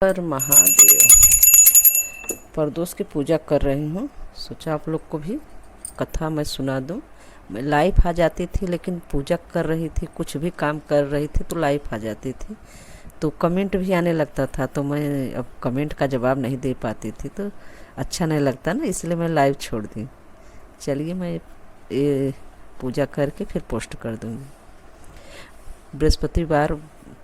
हर महादेव। प्रदोष की पूजा कर रही हूँ, सोचा आप लोग को भी कथा मैं सुना दूँ। मैं लाइव आ जाती थी, लेकिन पूजा कर रही थी, कुछ भी काम कर रही थी तो लाइव आ जाती थी, तो कमेंट भी आने लगता था, तो मैं अब कमेंट का जवाब नहीं दे पाती थी, तो अच्छा नहीं लगता ना, इसलिए मैं लाइव छोड़ दी। चलिए मैं ये पूजा करके फिर पोस्ट कर दूँगी। बृहस्पतिवार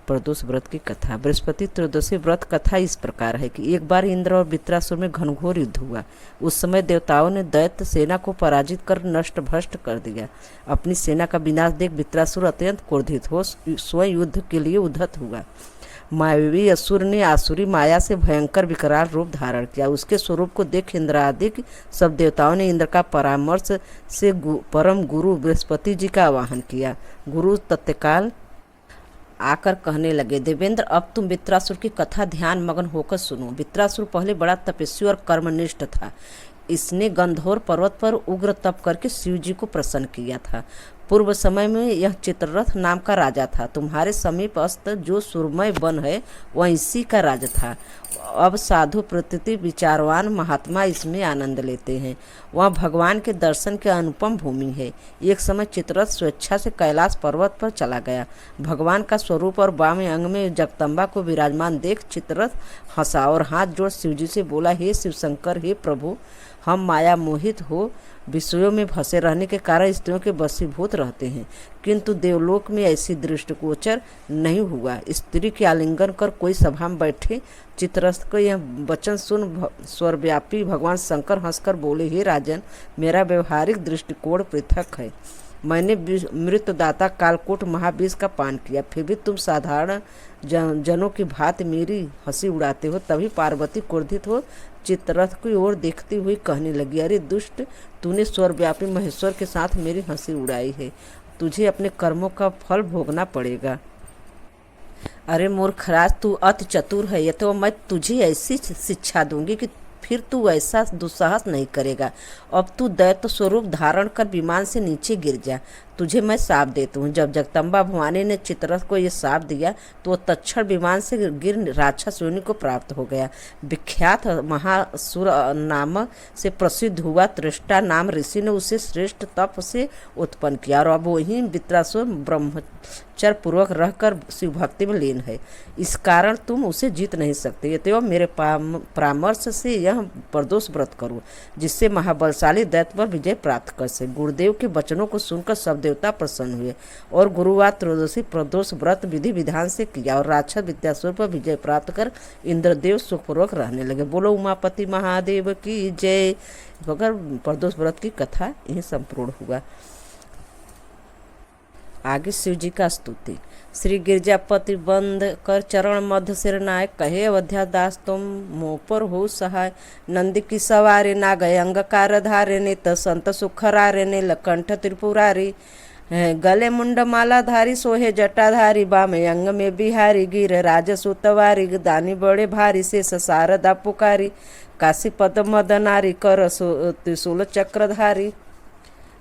प्रदोष व्रत की कथा। बृहस्पति त्रयोदशी व्रत कथा इस प्रकार है कि एक बार इंद्र और वृत्रासुर में घनघोर युद्ध हुआ। उस समय देवताओं ने दैत्य सेना को पराजित कर नष्ट भ्रष्ट कर दिया। अपनी सेना का विनाश देख वृत्रासुर अत्यंत क्रोधित हो स्वयं युद्ध के लिए उद्धत हुआ। मायावी असुर ने आसुरी माया से भयंकर विकराल रूप धारण किया। उसके स्वरूप को देख इंद्रादिक सब देवताओं ने इंद्र का परामर्श से परम गुरु बृहस्पति जी का आवाहन किया। गुरु तत्काल आकर कहने लगे, देवेंद्र, अब तुम वृत्रासुर की कथा ध्यान मगन होकर सुनो। वृत्रासुर पहले बड़ा तपस्वी और कर्मनिष्ठ था। इसने गंधौर पर्वत पर उग्र तप करके शिव जी को प्रसन्न किया था। पूर्व समय में यह चित्ररथ नाम का राजा था। तुम्हारे समीपस्थ जो सुरमय वन है वह इसी का राज था। अब साधु प्रकृति विचारवान महात्मा इसमें आनंद लेते हैं। वह भगवान के दर्शन के अनुपम भूमि है। एक समय चित्ररथ स्वेच्छा से कैलाश पर्वत पर चला गया। भगवान का स्वरूप और बाम अंग में जगदम्बा को विराजमान देख चित्ररथ हंसा और हाथ जोड़ शिवजी से बोला, हे शिव शंकर, हे प्रभु, हम माया मोहित हो विषयों में फंसे रहने के कारण स्त्रियों के वशीभूत रहते हैं, किंतु देवलोक में ऐसी दृष्टिगोचर नहीं हुआ। स्त्री के आलिंगन कर कोई सभा में बैठे। चित्ररथ को यह वचन सुन सर्वव्यापी भगवान शंकर हंसकर बोले, हे राजन, मेरा व्यवहारिक दृष्टिकोण पृथक है। मैंने मृतदाता कालकूट महाविष का पान किया, फिर भी तुम साधारण जनों की भांति मेरी हंसी उड़ाते हो। तभी पार्वती क्रोधित हो चित्ररथ की ओर देखती हुई कहने लगी, अरे दुष्ट, तूने सर्वव्यापी महेश्वर के साथ मेरी हंसी उड़ाई है, तुझे अपने कर्मों का फल भोगना पड़ेगा। अरे मूर्खराज, तू अति चतुर है, ये तो मैं तुझे ऐसी शिक्षा दूंगी कि फिर तू ऐसा दुस्साहस नहीं करेगा। अब तू दैत्य स्वरूप धारण कर विमान से नीचे गिर जा, तुझे मैं शाप देता हूँ। जब जगदम्बा भवानी ने चित्ररथ को यह शाप दिया तो वह तत्क्षण विमान से गिर राक्षस योनि को प्राप्त हो गया। विख्यात महासुर नाम से प्रसिद्ध हुआ त्रिष्टा नाम ऋषि ने उसे श्रेष्ठ तप से उत्पन्न किया, और अब वही वृत्रासुर ब्रह्मचर्य पूर्वक रहकर शिव भक्ति में लीन है। इस कारण तुम उसे जीत नहीं सकते। तो मेरे परामर्श से यह प्रदोष व्रत करो, जिससे महाबलशाली दैत्य पर विजय प्राप्त कर सके। गुरुदेव के वचनों को सुनकर सब देवता प्रसन्न हुए और गुरुवार त्रयोदशी प्रदोष व्रत विधि विधान से किया और राक्षस विद्यासुर पर विजय प्राप्त कर इंद्रदेव सुखपूर्वक रहने लगे। बोलो उमापति महादेव की जय। मगर प्रदोष व्रत की कथा यही संपूर्ण हुआ। आगे शिव जी का स्तुति। श्री गिरजापति बंद कर चरण मध्य सिर नाय, कहे अवध्या दास तुम मोह पर हो सहाय। नंदी की सवारी ना गए अंगकार धारे ने, त संत सुखरारे ने लकंठ त्रिपुरारी। गले मुंड माला धारी सोहे जटाधारी, बामे अंग में बिहारी गिर राज सुतवारी। दानी बड़े भारी से शारदा पुकारी, काशी पद मदनारी कर त्रिशूल चक्रधारी।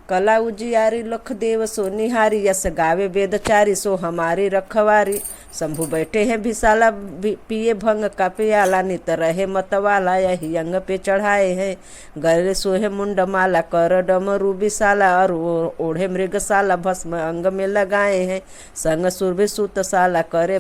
कला उजियारी लख देव सो निहारी, यस गावे वेदचारी सो हमारी रखवारी। शंभु बैठे हैं भिसाला पिए भंग का पियाला, नित रहे मतवाला यही अंग पे चढ़ाए हैं। गले सोहे मुंड माला कर डमरू विशाला, और ओढ़े मृगशाला भस्म अंग में लगाए हैं। संग सुरभि सुतशाला करे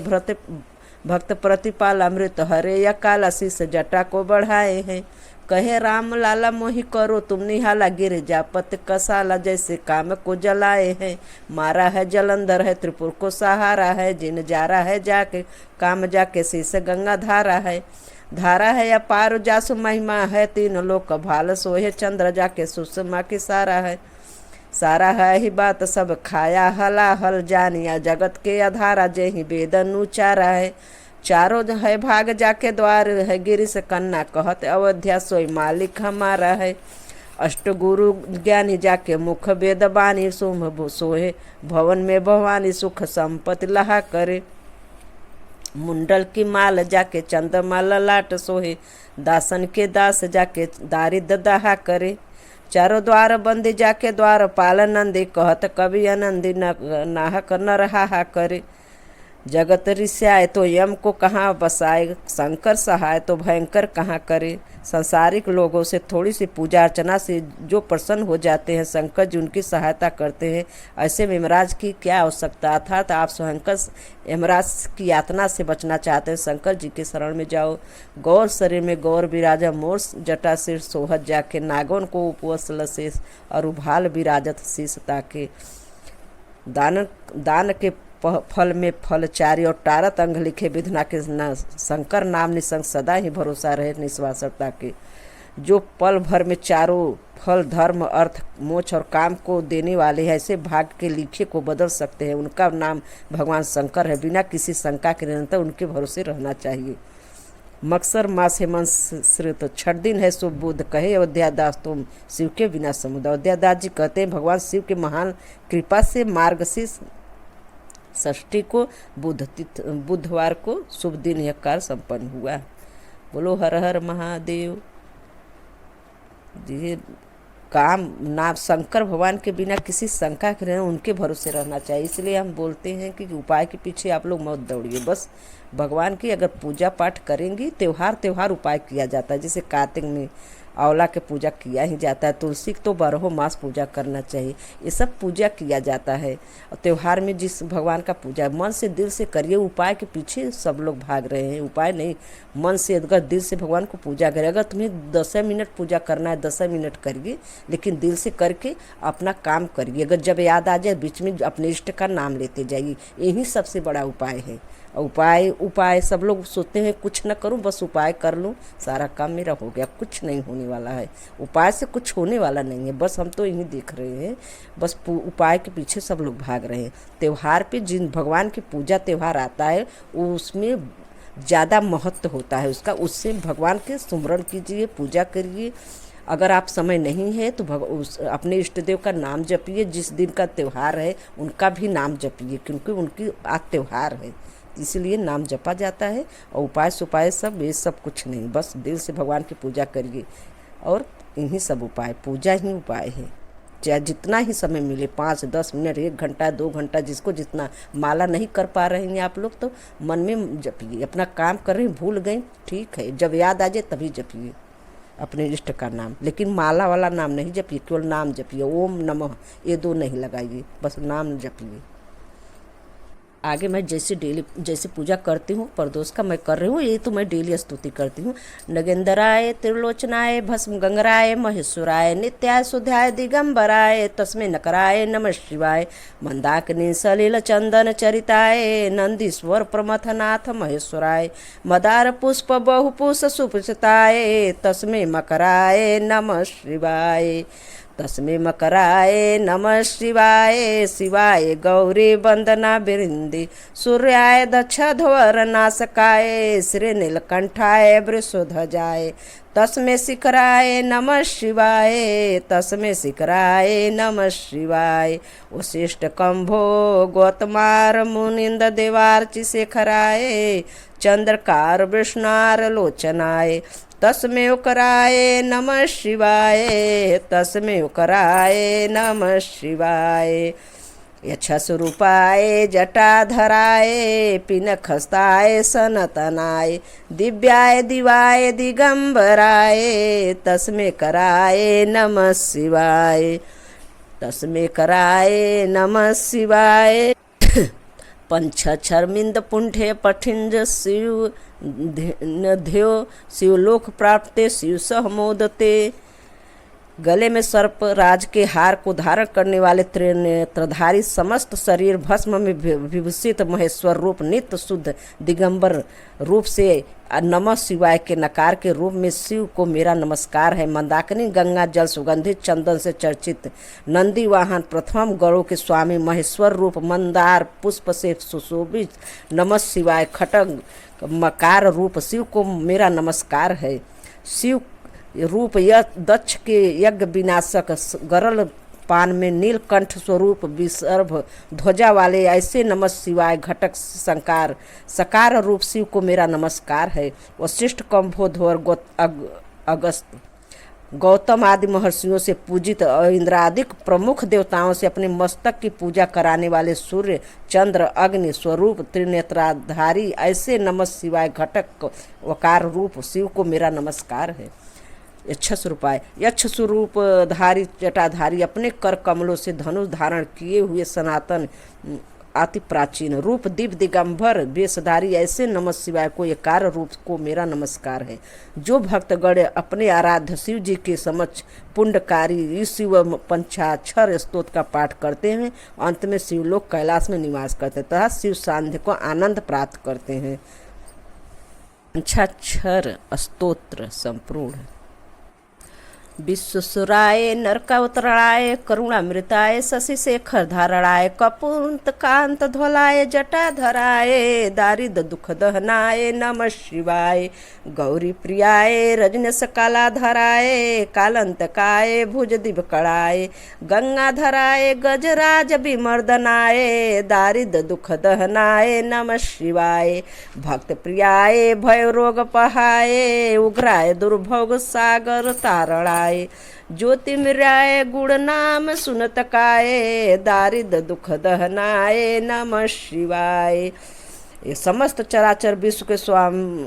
भक्त प्रतिपाला, मृत हरे या काला शीस जटा को बढ़ाए हैं। कहे राम लाला मोहि करो तुम निहाला, गिर जापत कसाला जैसे काम को जलाए हैं। मारा है जलंधर है त्रिपुर को सहारा है, जिन जारा है जाके काम जाके शीस गंगा धारा है। धारा है अपार जासु महिमा है, तीन लोक भाल सोहे चंद्र जाके सुषमा की सारा है। सारा है ही बात सब खाया हला हल, जानिया जगत के आधारा जय ही वेदन उचारा है। चारों है भाग जाके द्वार है, गिरिश कन्ना कहत अवध्या सोई मालिक हमारा है। अष्ट गुरु ज्ञानी जाके मुख वेद बानी, शुंभ सोहे भवन में भवानी सुख संपत्ति लहा करे। मुंडल की माल जाके चंद्रमाल लाट सोहे, दासन के दास जाके दारिद्र दहा करे। चारों द्वार बंदी जाके द्वार पाल नंदी, कहत कवि आनंदी नाहक न रहा करे। जगत रिश्याय तो यम को कहाँ बसाए, शंकर सहाय तो भयंकर कहाँ करे। सांसारिक लोगों से थोड़ी सी पूजा अर्चना से जो प्रसन्न हो जाते हैं, शंकर जी उनकी सहायता करते हैं। ऐसे में यमराज की क्या आवश्यकता, अर्थात आप शंकर यमराज की यातना से बचना चाहते हैं, शंकर जी के शरण में जाओ। गौर शरीर में गौर विराजा, मोर जटा सिर सोहत जाके, नागौन को उपवसल शेष और उभाल विराजत शीस ताके। दान के फल में फलचारी और टारत अंग लिखे विधना के न शंकर नाम निसंग सदा ही भरोसा रहे निस्वार्थता के। जो पल भर में चारों फल धर्म अर्थ मोक्ष और काम को देने वाले हैं, ऐसे भाग्य के लिखे को बदल सकते हैं, उनका नाम भगवान शंकर है। बिना किसी शंका के निरंतर उनके भरोसे रहना चाहिए। मक्सर मास हेमंत श्रित 6 दिन है शुभ बुध, कहे अयोध्या दास तुम शिव के बिना समुद्र। अयोध्या दास जी कहते हैं भगवान शिव के महान कृपा से मार्गशीर्ष षष्ठी को बुधवार को शुभ दिन यह कार्य संपन्न हुआ। बोलो हर हर महादेव जी। काम ना शंकर भगवान के बिना किसी शंका के रहना, उनके भरोसे रहना चाहिए। इसलिए हम बोलते हैं कि उपाय के पीछे आप लोग मत दौड़िए। बस भगवान की अगर पूजा पाठ करेंगी, त्योहार उपाय किया जाता है। जैसे कार्तिक में आंवला के पूजा किया ही जाता है, तुलसी की तो 12 मास पूजा करना चाहिए। ये सब पूजा किया जाता है। और त्यौहार में जिस भगवान का पूजा मन से दिल से करिए। उपाय के पीछे सब लोग भाग रहे हैं, उपाय नहीं। मन से अगर दिल से भगवान को पूजा करें, अगर तुम्हें 10 मिनट पूजा करना है 10 मिनट करिए, लेकिन दिल से करके अपना काम करिए। अगर जब याद आ जाए बीच में अपने इष्ट का नाम लेते जाइए, यही सबसे बड़ा उपाय है। उपाय सब लोग सोचते हैं कुछ न करूं, बस उपाय कर लूं सारा काम मेरा हो गया। कुछ नहीं होने वाला है, उपाय से कुछ होने वाला नहीं है। बस हम तो यही देख रहे हैं, बस उपाय के पीछे सब लोग भाग रहे हैं। त्योहार पे जिन भगवान की पूजा त्यौहार आता है उसमें ज़्यादा महत्व होता है उसका। उससे भगवान के सुमरण कीजिए, पूजा करिए। अगर आप समय नहीं है तो अपने इष्ट देव का नाम जपिए। जिस दिन का त्यौहार है उनका भी नाम जपिए, क्योंकि उनकी आज त्यौहार है, इसलिए नाम जपा जाता है। और उपाय सुपाय सब ये सब कुछ नहीं, बस दिल से भगवान की पूजा करिए। और इन्हीं सब उपाय, पूजा ही उपाय है। चाहे जितना ही समय मिले, 5 10 मिनट 1 घंटा 2 घंटा, जिसको जितना। माला नहीं कर पा रहे हैं आप लोग तो मन में जपिए। अपना काम कर रहे हैं, भूल गए, ठीक है, जब याद आ जाए तभी जपिए अपने इष्ट का नाम। लेकिन माला वाला नाम नहीं जपिए, केवल नाम जपिए। ओम नमः ये 2 नहीं लगाइए, बस नाम जपिए। आगे मैं जैसे पूजा करती हूँ, प्रदोष का मैं कर रही हूँ, ये तो मैं डेली स्तुति करती हूँ। नगेंद्राय त्रिलोचनाय भस्म गंगराय महेश्वराय नित्याय सुध्याय दिगंबराय तस्मै नकराय नमः शिवाय मंदाकिनी सलिल चंदन चरिताय नंदीश्वर प्रमथनाथ महेश्वराय मदार पुष्प बहुपुष सुपुषिताय तस्मै मकराय नमः शिवाय तस्मै मकराय नमः शिवाय शिवाय गौरी वंदना वृंदे सूर्याय दक्षध्वर नासकाय श्री नीलकंठाय वृषध्वजाय तस्मै शिखराय नमः शिवाय तस्मै शिखराय नमः शिवाय वशिष्ठ कंभो गौतमार मुनिंद देवार्चि शेखराय चंद्रकार विष्णार लोचनाय तस्मै कराय नमः शिवाय तस्मै कराय नमः शिवाय यक्षस्वरूपाय जटाधराय पिनखस्ताय सनतनाय दिव्याय दिवाय दिगंबराय तस्मै कराय नमः शिवाय तस्मै कराय नमः शिवाय पंचक्षरमिंद पुंठे पठिंज शिव ध्यो शिवलोक प्राप्ते शिव सह मोदते। गले में सर्प राज के हार को धारण करने वाले त्रिनेत्रधारी समस्त शरीर भस्म में विभूषित महेश्वर रूप नित्य शुद्ध दिगंबर रूप से नमः शिवाय के नकार के रूप में शिव को मेरा नमस्कार है। मंदाकिनी गंगा जल सुगंधित चंदन से चर्चित नंदी वाहन प्रथम गणों के स्वामी महेश्वर रूप मंदार पुष्प से सुशोभित नमः शिवाय खटक मकार रूप शिव को मेरा नमस्कार है। शिव रूप दक्ष के यज्ञ विनाशक गरल पान में नीलकंठ स्वरूप विसर्भ ध्वजा वाले ऐसे नमः शिवाय घटक संकार सकार रूप शिव को मेरा नमस्कार है। वशिष्ठ कंभोध्वर अगस्त गौतम आदि महर्षियों से पूजित और इंद्रादिक प्रमुख देवताओं से अपने मस्तक की पूजा कराने वाले सूर्य, चंद्र, अग्नि स्वरूप त्रिनेत्राधारी ऐसे नमः शिवाय घटक वकार रूप शिव को मेरा नमस्कार है। यक्ष स्वरूपाय, यक्ष स्वरूप धारी जटाधारी अपने कर कमलों से धनुष धारण किए हुए सनातन अति प्राचीन रूप दीप दिगंबर वेशधारी ऐसे नमः शिवाय को एकार रूप को मेरा नमस्कार है। जो भक्तगण अपने आराध्य शिव जी के समक्ष पुंडकारी शिव पंचाक्षर स्तोत्र का पाठ करते हैं, अंत में शिवलोक कैलाश में निवास करते हैं तथा शिव सान्ध्य को आनंद प्राप्त करते हैं। पंचाक्षर स्तोत्र संपूर्ण। विश्वसुराय नरकावतरणाय करुणामृताय शशिशेखर धारणाय कपूंत कांत ध्वलाय जटाधराय दारिद दुख दहनाय नमः शिवाय गौरी प्रियाय रजनस कालाधराय कालंतकाय भुज दिवकड़ाय गंगाधराय गजराज विमर्दनाय दारिद दुख दहनाय नमः शिवाय भक्त प्रियाय भय रोग पहाय उग्राय दुर्भोग सागर तारणाय ज्योतिर्मयाय गुण नाम सुनतकाय दारिद दुख दहनाय नमः शिवाय। ये समस्त चराचर विश्व के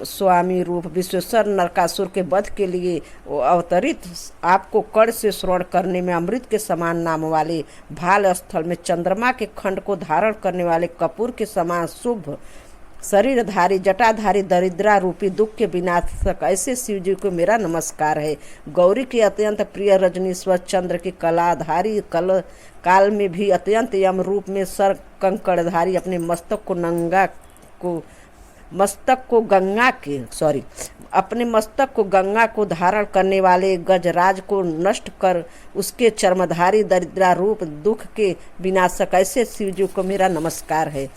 स्वामी रूप विश्वेश्वर नरकासुर के वध के लिए अवतरित आपको कड़ से श्रवण करने में अमृत के समान नाम वाले भाल स्थल में चंद्रमा के खंड को धारण करने वाले कपूर के समान शुभ शरीरधारी जटाधारी दरिद्रा रूपी दुख के विनाशक ऐसे शिव जी को मेरा नमस्कार है। गौरी के अत्यंत प्रिय रजनीश्वर चंद्र के कलाधारी काल में भी अत्यंत यम रूप में सर कंकड़धारी अपने अपने मस्तक को गंगा को धारण करने वाले गजराज को नष्ट कर उसके चर्मधारी दरिद्रा रूप दुख के विनाशक ऐसे शिव जी को मेरा नमस्कार है।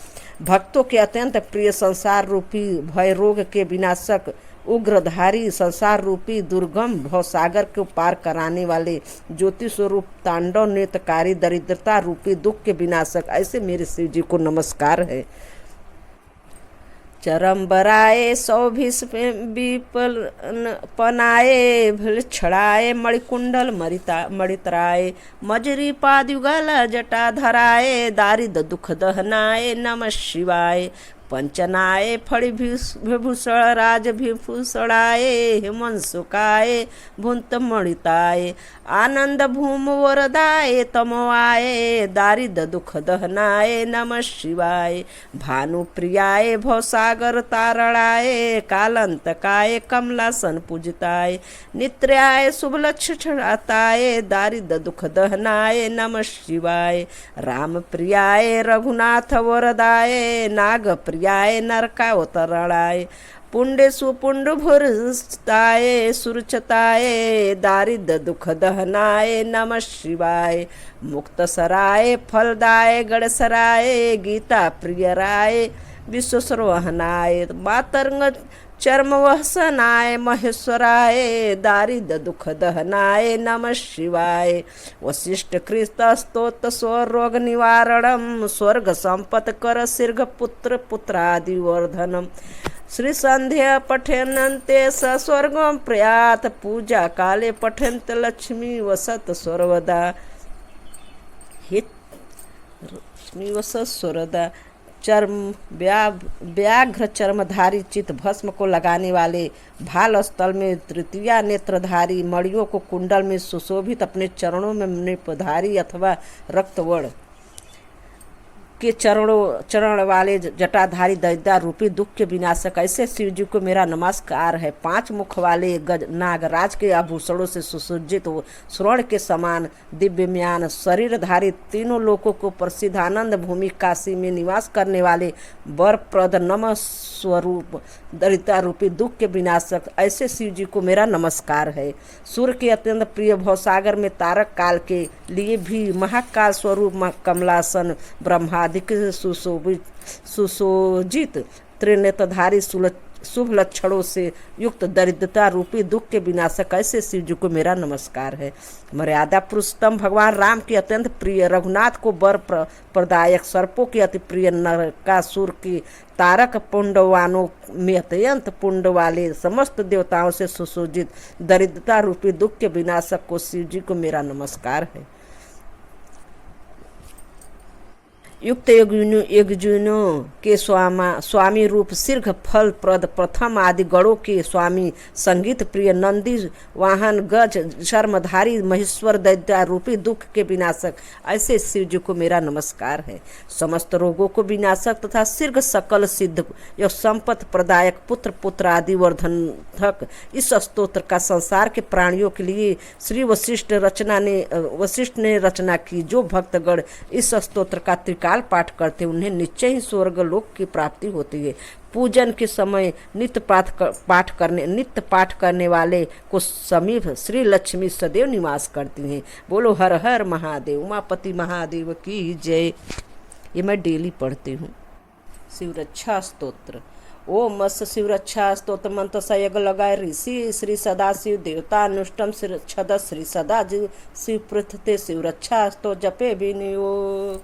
भक्तों के अत्यंत प्रिय संसार रूपी भय रोग के विनाशक उग्रधारी संसार रूपी दुर्गम भवसागर को पार कराने वाले ज्योति स्वरूप तांडव नृत्यकारी दरिद्रता रूपी दुख के विनाशक ऐसे मेरे शिव जी को नमस्कार है। चरम्बराय सौभिष विपल पनाए भीलछड़ाए मणिकुंडल मणितराय मजरी पादुगल जटाधराय दारिद दुख दहनाय नमः शिवाय पंचनाय फणिभूषण राजभूषणाय हिमंसुकाय भुंतमणिताय आनंद भूम वरदाय तमोआय दारिद दुख दहनाय नमः शिवाय भानुप्रियाय भवसागर तारणाय कालंतकाय कमलासन पूजिताय नित्र्याय शुभलक्षणाताय दारिद दुख दहनाय नमः शिवाय राम प्रियाय रघुनाथ वरदाय नाग प्रियाय नरकावतरणाय पुंडेशु पुंडभुरस्ताय सुरचताय दारिद दुख दहनाय नमः शिवाय मुक्तसराय फलदाय गणसराय गीता प्रियराय विश्वसर्वहनाय मातंग चर्मवहसनाय महेश्वराय दारिद दुख दहनाय नमः शिवाय वशिष्ठ कृत स्तोत्र स्वरोग निवारणम स्वर्ग संपत कर शीर्घ पुत्र पुत्रादि वर्धनम श्री संध्या पठनन्ते स स्वर्गम प्रयात पूजा काले पठन्त लक्ष्मी वसत सर्वदा हित लक्ष्मी वसत सर्वदा व्याघ्र चर्मधारी चित भस्म को लगाने वाले भाल स्थल में तृतीया नेत्रधारी मणियों को कुंडल में सुशोभित अपने चरणों में नृपधारी अथवा रक्तवर्ण के चरण वाले जटाधारी दरिद्र रूपी दुख के विनाशक ऐसे शिव जी को मेरा नमस्कार है। 5 मुख वाले नागराज के आभूषणों से सुसज्जित स्वर्ण के समान दिव्यम्यान शरीरधारी तीनों लोकों को प्रसिद्ध आनंद भूमि काशी में निवास करने वाले वरप्रद नमः स्वरूप दरिद्रता रूपी दुख के विनाशक ऐसे शिव जी को मेरा नमस्कार है। सूर्य के अत्यंत प्रिय भवसागर में तारक काल के लिए भी महाकाल स्वरूप कमलासन ब्रह्मादिक सुशोभित त्रिनेत्रधारी शुभ लक्षणों से युक्त दरिद्रता रूपी दुख के विनाशक ऐसे शिव जी को मेरा नमस्कार है। मर्यादा पुरुषोत्तम भगवान राम के अत्यंत प्रिय, रघुनाथ को वर प्रदायक, सर्पों के अति प्रिय, नरकासुर की तारक, पुंडवानों में अत्यंत पुण्य वाले, समस्त देवताओं से सुशोभित दरिद्रता रूपी दुख के विनाशक को शिव जी को मेरा नमस्कार है। युक्त यज्ञों के स्वामी रूप, शीघ्र फल प्रद, प्रथम आदि गणों के स्वामी, संगीत प्रिय, नंदी वाहन, गज शर्मधारी, महेश्वर, दैत्य रूपी दुख के विनाशक ऐसे शिव जी को मेरा नमस्कार है। समस्त रोगों को विनाशक तथा शीघ्र सकल सिद्ध यह संपत्ति प्रदायक, पुत्र पुत्र आदि वर्धनक इस स्तोत्र का संसार के प्राणियों के लिए श्री वशिष्ठ ने रचना की। जो भक्तगण इस स्तोत्र का त्रिकाल पाठ करते उन्हें निश्चय ही स्वर्ग लोक की प्राप्ति होती है। पूजन के समय नित्य पाठ करने वाले को समीप श्री लक्ष्मी सदैव निवास करती हैं। बोलो हर हर महादेव, उमापति महादेव की जय। ये मैं डेली पढ़ती हूँ। शिवरक्षा स्तोत्र। ओम मस्त शिवरक्षा स्तोत्र मंत्र संयग लगाए ऋषि श्री सदा शिव देवता अनुष्टम छद श्री सदा शिव पृथ्वी शिवरक्षा स्तो जपे विनियोग।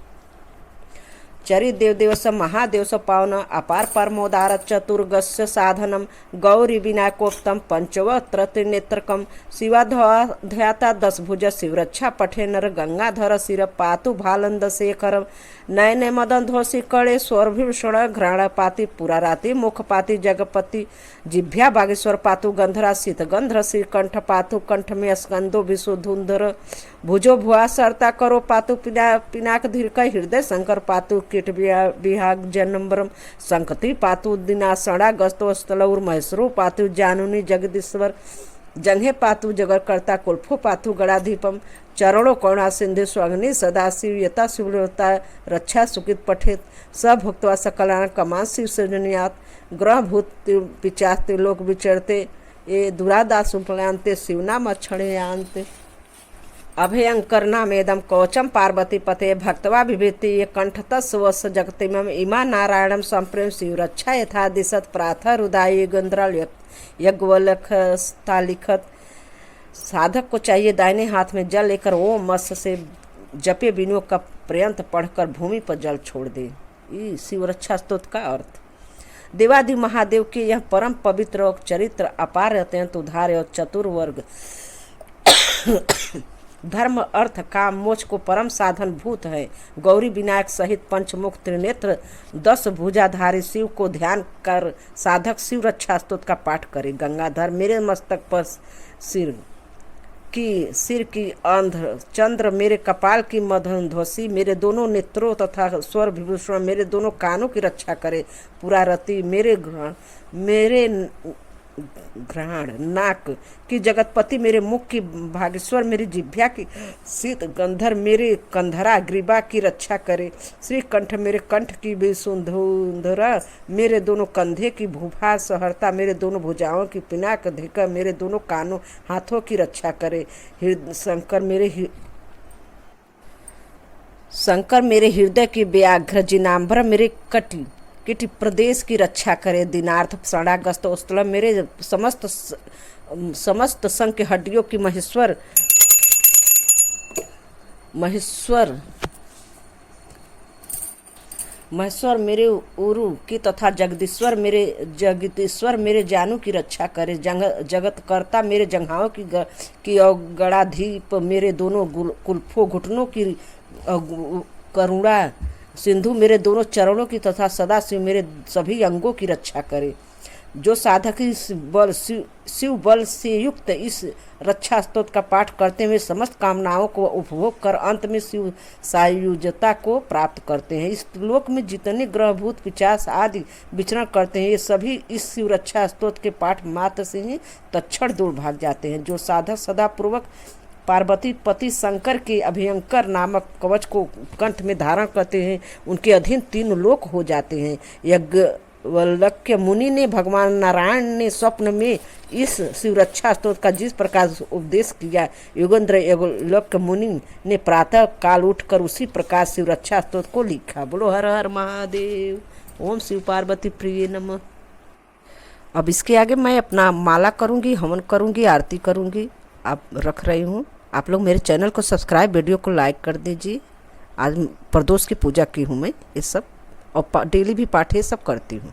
चरि देव देवस महादेव स पावन अपार परमोदार चतुर्गस्य साधनम गौरी विनायकोत्तम पंचवत्र त्रिनेत्रकम शिवाध्याता दशभुज शिवरक्षा पठे नर गंगाधर शिर पातु भालंद शेखर नयने मदन ध्वसी कड़े स्वरभीषण घ्राण पाति पुराराति मुख पाति जगपति जिभ्या बागेश्वर पातु गंधरा शीत गंधर श्री कंठ पातु कंठ में स्कंदो विशुधुंधर भुजो भुआ सरता करो पातु पिनाक धीरक हृदय शंकर पातु कीट विहाग जन्मरम संकति पातु दिनासणा गस्तो स्थलौर महेश्वरो पातु जानुनी जगदीश्वर जंघे पातु जगरकर्ता कुल्फो पातु गणाधीपम चरणों करुणा सिंधु स्वाग्नि सदाशिव यता शिवता रक्षा सुकित पठित स भुक्त्वा सकलान कमान शिव सृजनियात ग्रह भूत पिचा त्रिलोक विचरते ये दुरादास उपलांते शिवनाम अक्षणयान्ते अभयंकर नामेदम कवचम पार्वती पते भक्तवा विभूति ये कंठतस्वस जगतिमम इमा नारायणम संप्रेम शिवरक्षा यथा दिशत प्राथ हृदय गंध्रल यज्ञवलखस्तालिखत। साधक को चाहिए दाहिने हाथ में जल लेकर ओम मस से जपे बिनु का पर्यंत पढ़कर भूमि पर जल छोड़ दे। ये शिवरक्षा स्तोत्र का अर्थ। देवादि महादेव के यह परम पवित्र और चरित्र अपार अत्यंत उदार और चतुर्वर्ग धर्म अर्थ काम मोक्ष को परम साधन भूत है। गौरी विनायक सहित पंचमुख त्रिनेत्र 10 भुजाधारी शिव को ध्यान कर साधक शिव रक्षा स्तोत्र का पाठ करे। गंगाधर मेरे मस्तक पर सिर की अंध्र चंद्र मेरे कपाल की मधुध्वसी मेरे दोनों नेत्रों तथा स्वर विभूषण मेरे दोनों कानों की रक्षा करे। पुरारति मेरे घ्राण नाक की जगतपति मेरे मुख की भागेश्वर मेरी जिभ्या की शीत गंधर मेरे कंधरा ग्रीबा की रक्षा करे। श्री कंठ मेरे कंठ की विशुंधरा मेरे दोनों कंधे की भूभा सहरता मेरे दोनों भुजाओं की पिनाक धिका मेरे दोनों कानों हाथों की रक्षा करे। शंकर मेरे हृदय की व्याघ्र जिनाम्बर मेरे किटी प्रदेश की रक्षा करे। दिनार्थ शरणागस्त स्थल मेरे समस्त संघ के हड्डियों की महेश्वर मेरे उरु की तथा जगदीश्वर मेरे जानू की रक्षा करे। जगतकर्ता मेरे जंघाओं की गणाधीप मेरे दोनों कुल्फों घुटनों की करुणा सिंधु मेरे दोनों चरणों की तथा सदाशिव मेरे सभी अंगों की रक्षा करे। जो साधक शिव बल से युक्त इस रक्षा स्तोत्र का पाठ करते हुए समस्त कामनाओं को उपभोग कर अंत में शिव सायुज्यता को प्राप्त करते हैं। इस लोक में जितने ग्रहभूत पिशाच आदि विचरण करते हैं ये सभी इस शिव रक्षा स्तोत्र के पाठ मात्र से ही तत्क्षण दूर भाग जाते हैं। जो साधक सदा पूर्वक पार्वती पति शंकर के अभयंकर नामक कवच को कंठ में धारण करते हैं उनके अधीन 3 लोक हो जाते हैं। याज्ञवल्क्य मुनि ने भगवान नारायण ने स्वप्न में इस शिवरक्षा स्तोत्र का जिस प्रकार उपदेश किया योगेंद्र याज्ञवल्क्य मुनि ने प्रातः काल उठकर उसी प्रकार शिवरक्षा स्तोत्र को लिखा। बोलो हर हर महादेव। ओम शिव पार्वती प्रिय नमः। अब इसके आगे मैं अपना माला करूँगी, हवन करूँगी, आरती करूँगी। आप रख रही हूँ। आप लोग मेरे चैनल को सब्सक्राइब, वीडियो को लाइक कर दीजिए। आज प्रदोष की पूजा की हूँ मैं, ये सब, और डेली भी पाठ ये सब करती हूँ।